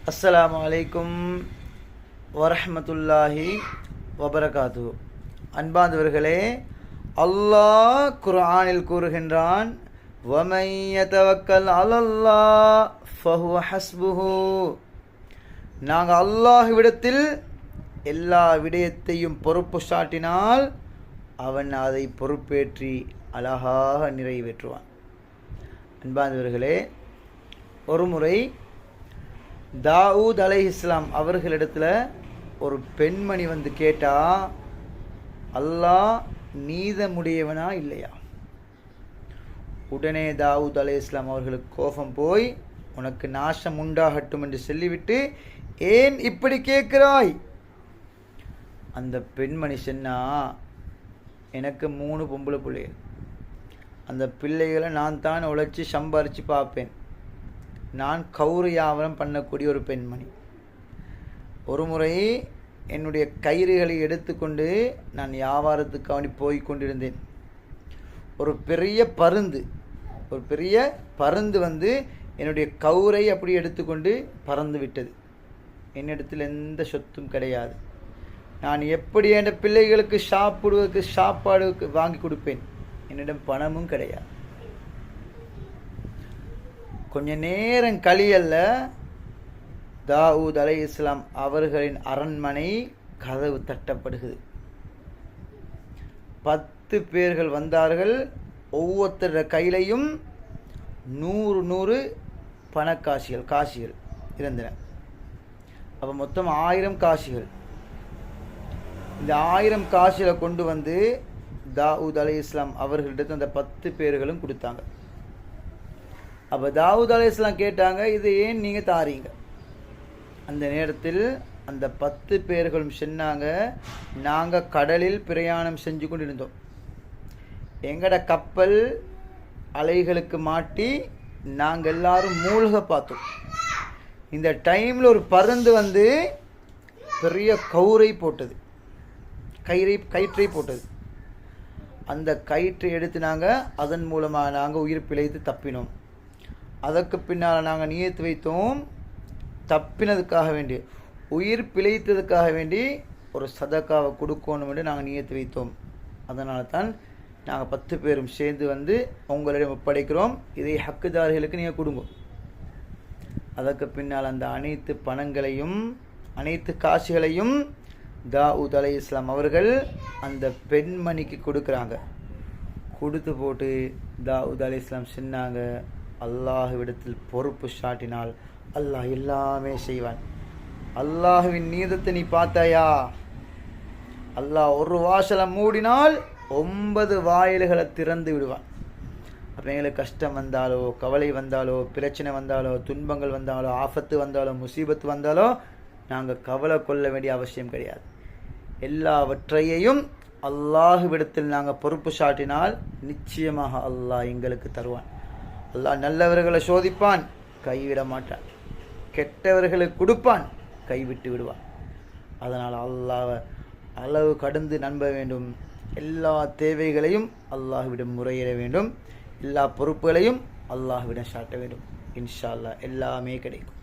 அஸ்ஸலாமு அலைக்கும் வரஹ்மத்துல்லாஹி வபரகாத்துஹு. அன்பார்ந்தவர்களே, அல்லாஹ் குர்ஆனில் கூறுகின்றான், வமன் யதவக்கல் அலல்லாஹ் ஃபஹுவ ஹஸ்புஹு. நாங்கள் அல்லாஹ்விடத்தில் எல்லா விடயத்தையும் பொறுப்பு சாட்டினால் அவன் அதை பொறுப்பேற்றி அழகாக நிறைவேற்றுவான். அன்பார்ந்தவர்களே, ஒருமுறை தாவூத் அலைஹிஸ்ஸலாம் அவர்களிடத்தில் ஒரு பெண்மணி வந்து கேட்டா, அல்லாஹ் நீதமுடையவனா இல்லையா? உடனே தாவூத் அலைஹிஸ்ஸலாம் அவர்களுக்கு கோபம் போய், உனக்கு நாசம் உண்டாகட்டும் என்று சொல்லிவிட்டு, ஏன் இப்படி கேட்கிறாய்? அந்த பெண்மணி சொன்னா, எனக்கு 3 பொம்பளை பிள்ளைகள், அந்த பிள்ளைகளை நான் தான் உழைச்சி சம்பாரித்து பார்ப்பேன். நான் கௌரி வியாபாரம் பண்ணக்கூடிய ஒரு பெண்மணி. ஒரு முறை என்னுடைய கயிறுகளை எடுத்துக்கொண்டு நான் வியாபாரத்துக்காக போய் கொண்டிருந்தேன். ஒரு பெரிய பருந்து வந்து என்னுடைய கௌரை அப்படி எடுத்துக்கொண்டு பறந்து விட்டது. என்னிடத்தில் எந்த சொத்தும் கிடையாது. நான் எப்படி என் பிள்ளைகளுக்கு சாப்பாடு வாங்கி கொடுப்பேன்? என்னிடம் பணமும் கிடையாது. கொஞ்ச நேரம் கழியல்ல, தாவூத் அலைஹிஸ்ஸலாம் அவர்களின் அரண்மனை கதவு தட்டப்படுகிறது. 10 பேர்கள் வந்தார்கள். ஒவ்வொருத்தர கையிலையும் 100 காசிகள் இருந்தன. அப்போ மொத்தம் 1000 காசிகள். இந்த 1000 காசிகளை கொண்டு வந்து தாவூத் அலைஹிஸ்ஸலாம் அவர்களிடத்தில் அந்த 10 பேர்களும் கொடுத்தாங்க. அப்போ தாவூத் அலைஹிஸ்ஸலாம் கேட்டாங்க, இது ஏன் நீங்கள் தாரீங்க? அந்த நேரத்தில் அந்த 10 பேர்களும் சொன்னாங்க, நாங்கள் கடலில் பிரயாணம் செஞ்சு கொண்டு இருந்தோம். எங்கட கப்பல் அலைகளுக்கு மாட்டி நாங்கள் எல்லாரும் மூழ்க பார்த்தோம். இந்த டைமில் ஒரு பருந்து வந்து பெரிய கயிற்றை போட்டது. அந்த கயிற்றை எடுத்து நாங்கள் அதன் மூலமாக நாங்கள் உயிர் பிழைத்து தப்பினோம். அதற்கு பின்னால் நாங்கள் நியத்து வைத்தோம், தப்பினதுக்காக வேண்டி, உயிர் பிழைத்ததுக்காக வேண்டி ஒரு சதக்காவை கொடுக்கணும் என்று நாங்கள் நியத்து வைத்தோம். அதனால தான் நாங்கள் 10 பேரும் சேர்ந்து வந்து உங்களிடம் ஒப்படைக்கிறோம். இதை ஹக்குதாரிகளுக்கு நீங்கள் கொடுங்க. அதற்கு பின்னால் அந்த அனைத்து பணங்களையும் அனைத்து காசுகளையும் தாவூத் அலைஹிஸ்ஸலாம் அவர்கள் அந்த பெண்மணிக்கு கொடுக்குறாங்க. கொடுத்து போட்டு தாவூத் அலைஹிஸ்ஸலாம் சொன்னாங்க, அல்லாஹ்விடத்தில் பொறுப்பு சாட்டினால் அல்லாஹ் எல்லாமே செய்வான். அல்லாஹ்வின் நீதத்தை நீ பார்த்தாயா? அல்லாஹ் ஒரு வாசலை மூடினால் 9 வாயில்களை திறந்து விடுவான். அப்போ எங்களுக்கு கஷ்டம் வந்தாலோ, கவலை வந்தாலோ, பிரச்சனை வந்தாலோ, துன்பங்கள் வந்தாலோ, ஆபத்து வந்தாலோ, முசீபத்து வந்தாலோ நாங்கள் கவலை கொள்ள வேண்டிய அவசியம் கிடையாது. எல்லாவற்றையும் அல்லாஹ்விடத்தில் நாங்கள் பொறுப்பு சாட்டினால் நிச்சயமாக அல்லாஹ் எங்களுக்கு தருவான். அல்லாஹ் நல்லவர்களை சோதிப்பான், கைவிட மாட்டான். கெட்டவர்களுக்கு கொடுப்பான், கைவிட்டு விடுவான். அதனால் அல்லாஹ்வை அளவு கடந்து நம்ப வேண்டும். எல்லா தேவைகளையும் அல்லாஹ்விடம் முறையிட வேண்டும். எல்லா பொறுப்புகளையும் அல்லாஹ்விடம் சாட்ட வேண்டும். இன்ஷா அல்லாஹ் எல்லாமே கிடைக்கும்.